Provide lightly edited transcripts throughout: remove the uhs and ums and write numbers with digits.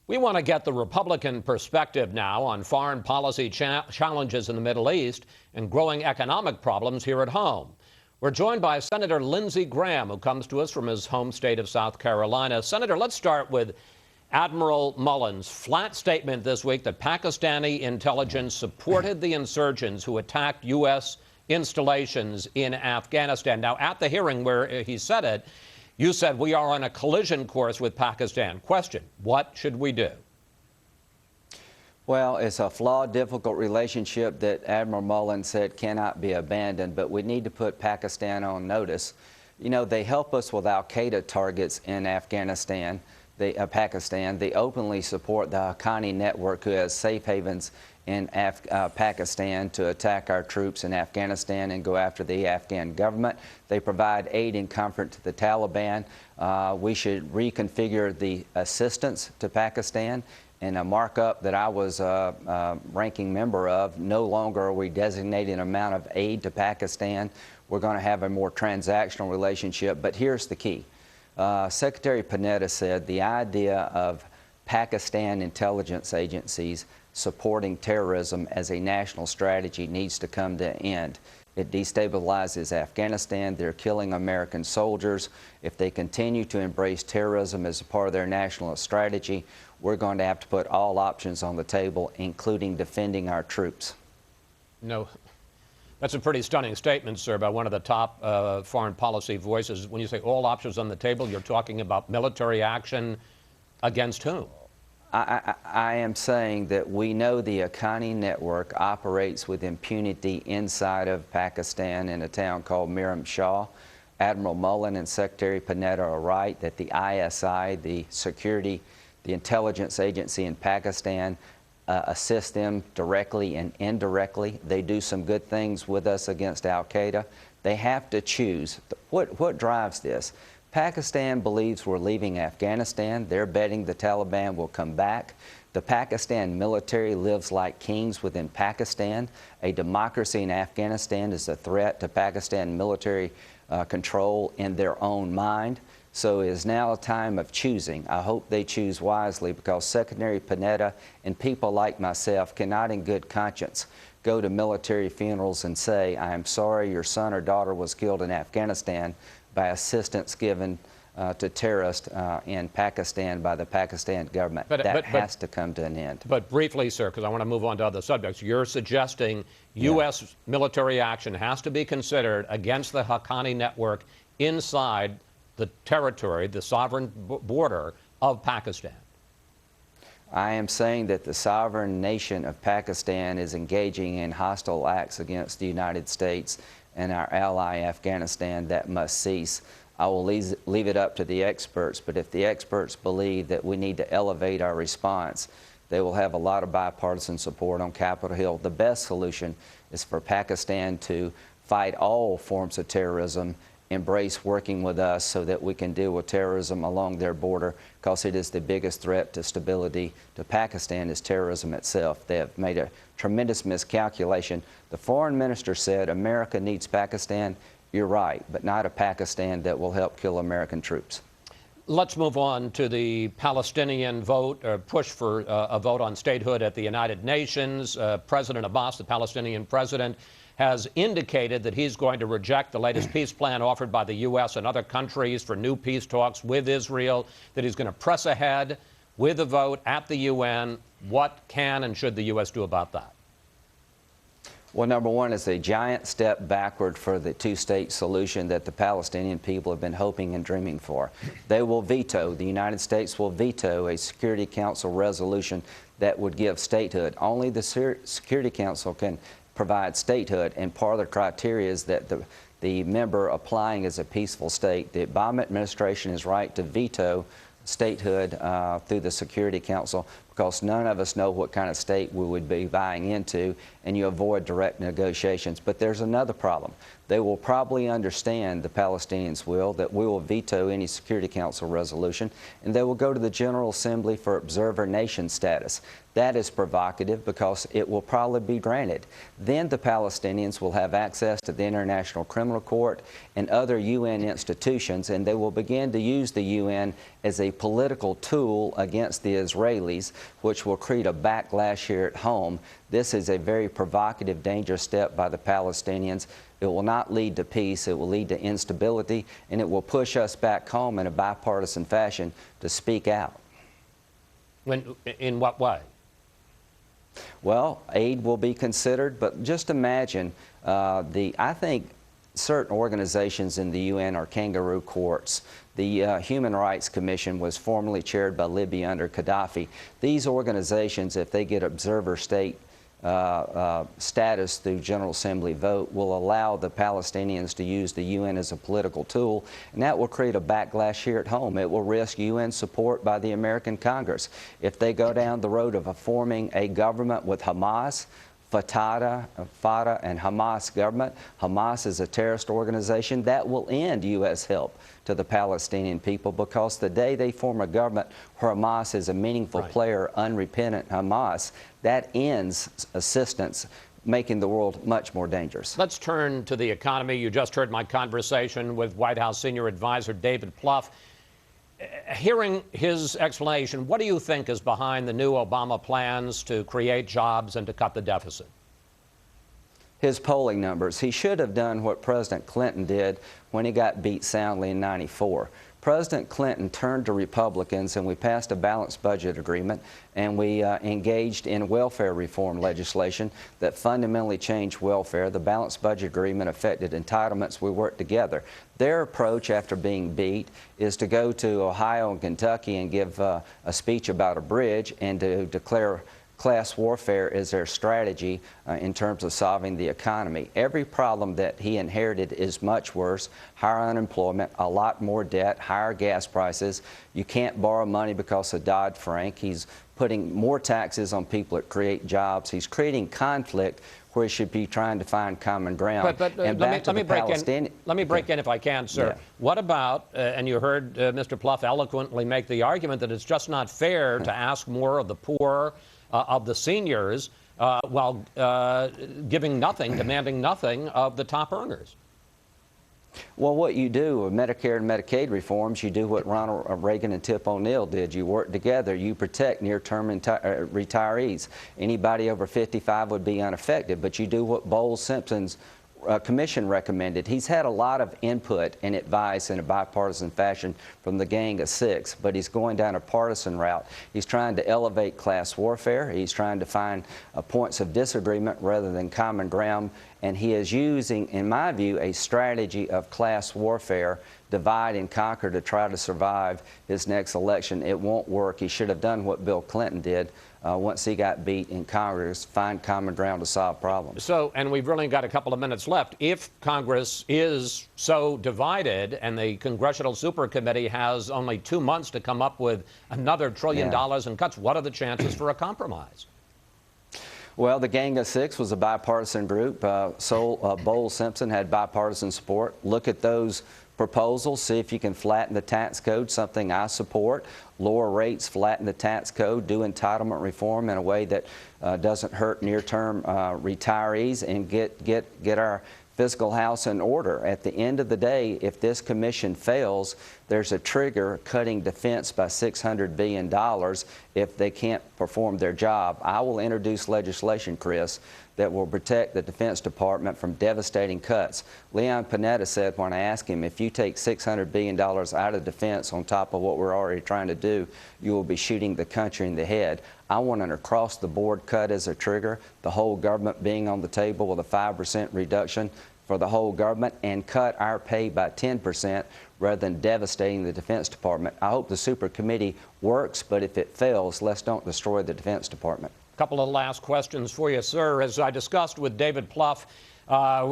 We want to get the Republican perspective now on foreign policy challenges in the Middle East and growing economic problems here at home. We're joined by Senator Lindsey Graham, who comes to us from his home state of South Carolina. Senator, let's start with Admiral Mullen's flat statement this week that Pakistani intelligence supported the insurgents who attacked U.S. installations in Afghanistan. Now, at the hearing where he said it, you said we are on a collision course with Pakistan. Question, what should we do? Well, it's a flawed, difficult relationship that Admiral Mullen said cannot be abandoned, but we need to put Pakistan on notice. You know, they help us with al-Qaeda targets in Afghanistan, Pakistan. They openly support the Haqqani network, who has safe havens in Pakistan to attack our troops in Afghanistan and go after the Afghan government. They provide aid and comfort to the Taliban. We should reconfigure the assistance to Pakistan. In a markup that I was a ranking member of, no longer are we designating an amount of aid to Pakistan. We're going to have a more transactional relationship. But here's the key. Secretary Panetta said the idea of Pakistan intelligence agencies supporting terrorism as a national strategy needs to come to an end. It destabilizes Afghanistan. They're killing American soldiers. If they continue to embrace terrorism as a part of their national strategy, we're going to have to put all options on the table, including defending our troops. No. That's a pretty stunning statement, sir, by one of the top foreign policy voices. When you say all options on the table, you're talking about military action against whom? I am saying that we know the Haqqani network operates with impunity inside of Pakistan in a town called Miram Shah. Admiral Mullen and Secretary Panetta are right that the ISI, the intelligence agency in Pakistan, assist them directly and indirectly. They do some good things with us against al-Qaeda. They have to choose. What drives this? Pakistan believes we're leaving Afghanistan. They're betting the Taliban will come back. The Pakistan military lives like kings within Pakistan. A democracy in Afghanistan is a threat to Pakistan military control in their own mind. So it is now a time of choosing. I hope they choose wisely, because Secretary Panetta and people like myself cannot in good conscience go to military funerals and say, I am sorry your son or daughter was killed in Afghanistan by assistance given to terrorists in Pakistan by the Pakistan government. That has to come to an end. But briefly, sir, because I want to move on to other subjects, you're suggesting U.S. military action has to be considered against the Haqqani network inside the territory, the sovereign border of Pakistan. I am saying that the sovereign nation of Pakistan is engaging in hostile acts against the United States and our ally Afghanistan. That must cease. I will leave it up to the experts, but if the experts believe that we need to elevate our response, they will have a lot of bipartisan support on Capitol Hill. The best solution is for Pakistan to fight all forms of terrorism, embrace working with us so that we can deal with terrorism along their border, because it is the biggest threat to stability to Pakistan is terrorism itself. They have made a tremendous miscalculation. The foreign minister said America needs Pakistan. You're right, but not a Pakistan that will help kill American troops. Let's move on to the Palestinian vote, or push for a vote on statehood at the United Nations. President Abbas, the Palestinian president, has indicated that he's going to reject the latest peace plan offered by the U.S. and other countries for new peace talks with Israel, that he's going to press ahead with a vote at the UN. What can and should the U.S. do about that? Well, number one, it's a giant step backward for the two-state solution that the Palestinian people have been hoping and dreaming for. They will veto, the United States will veto a Security Council resolution that would give statehood. Only the Security Council can provide statehood, and part of the criteria is that the member applying as a peaceful state. The Obama administration is right to veto statehood through the Security Council, because none of us know what kind of state we would be buying into, and you avoid direct negotiations. But there's another problem. They will probably understand, the Palestinians will, that we will veto any Security Council resolution, and they will go to the General Assembly for observer nation status. That is provocative, because it will probably be granted. Then the Palestinians will have access to the International Criminal Court and other UN institutions, and they will begin to use the UN as a political tool against the Israelis, which will create a backlash here at home. This is a very provocative, dangerous step by the Palestinians. It will not lead to peace. It will lead to instability, and it will push us back home in a bipartisan fashion to speak out. In what way? Well, aid will be considered, but just imagine I think certain organizations in the UN are kangaroo courts. The Human Rights Commission was formerly chaired by Libya under Gaddafi. These organizations, if they get observer state status through General Assembly vote, will allow the Palestinians to use the UN as a political tool, and that will create a backlash here at home. It will risk UN support by the American Congress. If they go down the road of forming a government with Hamas, Fatah and Hamas government. Hamas is a terrorist organization. That will end U.S. help to the Palestinian people, because the day they form a government where Hamas is a meaningful player, unrepentant Hamas, that ends assistance, making the world much more dangerous. Let's turn to the economy. You just heard my conversation with White House senior advisor David Plouffe. Hearing his explanation, what do you think is behind the new Obama plans to create jobs and to cut the deficit? His polling numbers. He should have done what President Clinton did when he got beat soundly in '94. President Clinton turned to Republicans, and we passed a balanced budget agreement, and we engaged in welfare reform legislation that fundamentally changed welfare. The balanced budget agreement affected entitlements. We worked together. Their approach after being beat is to go to Ohio and Kentucky and give a speech about a bridge and to declare class warfare is their strategy in terms of solving the economy. Every problem that he inherited is much worse. Higher unemployment, a lot more debt, higher gas prices. You can't borrow money because of Dodd-Frank. He's putting more taxes on people that create jobs. He's creating conflict where he should be trying to find common ground. But and let me break in if I can, sir. Yeah. What about, and you heard Mr. Plouffe eloquently make the argument that it's just not fair to ask more of the poor, of the seniors, while giving nothing, demanding nothing of the top earners? Well, what you do with Medicare and Medicaid reforms, you do what Ronald Reagan and Tip O'Neill did. You work together. You protect near-term retirees. Anybody over 55 would be unaffected, but you do what Bowles-Simpson's commission recommended. He's had a lot of input and advice in a bipartisan fashion from the Gang of Six, but he's going down a partisan route. He's trying to elevate class warfare. He's trying to find points of disagreement rather than common ground, and he is using, in my view, a strategy of class warfare, divide and conquer, to try to survive his next election. It won't work. He should have done what Bill Clinton did once he got beat in Congress, find common ground to solve problems. So, and we've really got a couple of minutes left. If Congress is so divided and the Congressional Supercommittee has only 2 months to come up with another $1 trillion in cuts, what are the chances for a compromise? Well, the Gang of Six was a bipartisan group. Bowles-Simpson had bipartisan support. Look at those proposals, see if you can flatten the tax code, something I support. Lower rates, flatten the tax code, do entitlement reform in a way that doesn't hurt near-term retirees, and get our fiscal house in order. At the end of the day, if this commission fails, there's a trigger cutting defense by $600 billion if they can't perform their job. I will introduce legislation, Chris, that will protect the Defense Department from devastating cuts. Leon Panetta said when I asked him, if you take $600 billion out of defense on top of what we're already trying to do, you will be shooting the country in the head. I want an across-the-board cut as a trigger, the whole government being on the table with a 5% reduction for the whole government, and cut our pay by 10% rather than devastating the Defense Department. I hope the Super Committee works, but if it fails, let's don't destroy the Defense Department. Couple of last questions for you, sir. As I discussed with David Plouffe,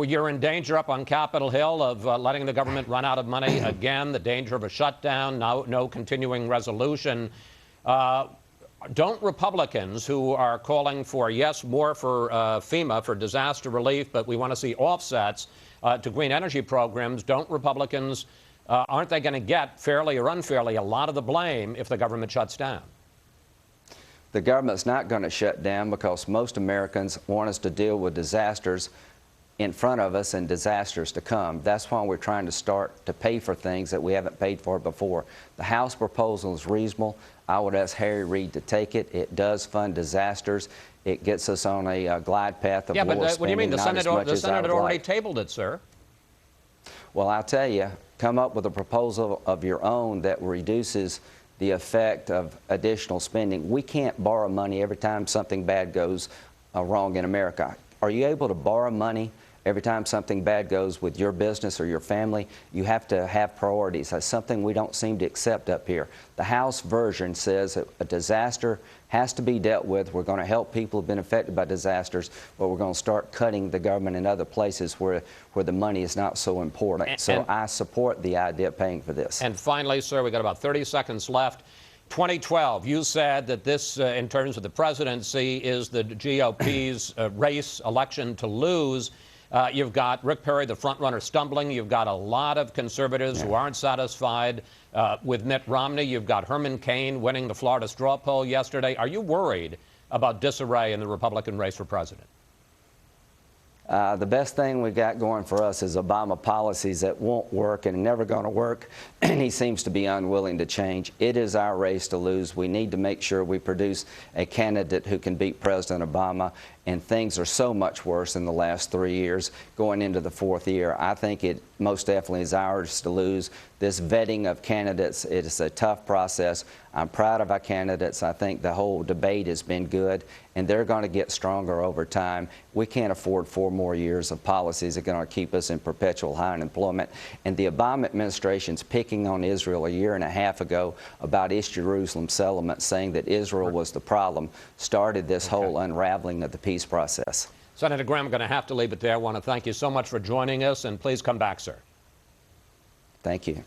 you're in danger up on Capitol Hill of letting the government run out of money again, the danger of a shutdown, no continuing resolution. Don't Republicans who are calling for, yes, more for FEMA, for disaster relief, but we want to see offsets to green energy programs, don't Republicans, aren't they going to get, fairly or unfairly, a lot of the blame if the government shuts down? The government's not going to shut down because most Americans want us to deal with disasters in front of us and disasters to come. That's why we're trying to start to pay for things that we haven't paid for before. The House proposal is reasonable. I would ask Harry Reid to take it. It does fund disasters. It gets us on a glide path of lower spending. What do you mean? The Senate had already tabled it, sir. Well, I'll tell you, come up with a proposal of your own that reduces the effect of additional spending. We can't borrow money every time something bad goes wrong in America. Are you able to borrow money every time something bad goes with your business or your family? You have to have priorities. That's something we don't seem to accept up here. The House version says that a disaster has to be dealt with. We're going to help people who've been affected by disasters, but we're going to start cutting the government in other places where the money is not so important. So I support the idea of paying for this. And finally, sir, we've got about 30 seconds left. 2012, you said that this, in terms of the presidency, is the GOP's race election to lose. You've got Rick Perry, the front-runner, stumbling. You've got a lot of conservatives who aren't satisfied with Mitt Romney. You've got Herman Cain winning the Florida straw poll yesterday. Are you worried about disarray in the Republican race for president? The best thing we got going for us is Obama policies that won't work and never going to work, and he seems to be unwilling to change. It is our race to lose. We need to make sure we produce a candidate who can beat President Obama, and things are so much worse in the last 3 years going into the 4th year. I think it most definitely is ours to lose. This vetting of candidates, it is a tough process. I'm proud of our candidates. I think the whole debate has been good, and they're going to get stronger over time. We can't afford 4 more years of policies that are going to keep us in perpetual high unemployment. And the Obama administration's picking on Israel a year and a half ago about East Jerusalem settlement, saying that Israel was the problem, started this whole unraveling of the peace process. Senator Graham, I'm going to have to leave it there. I want to thank you so much for joining us, and please come back, sir. Thank you.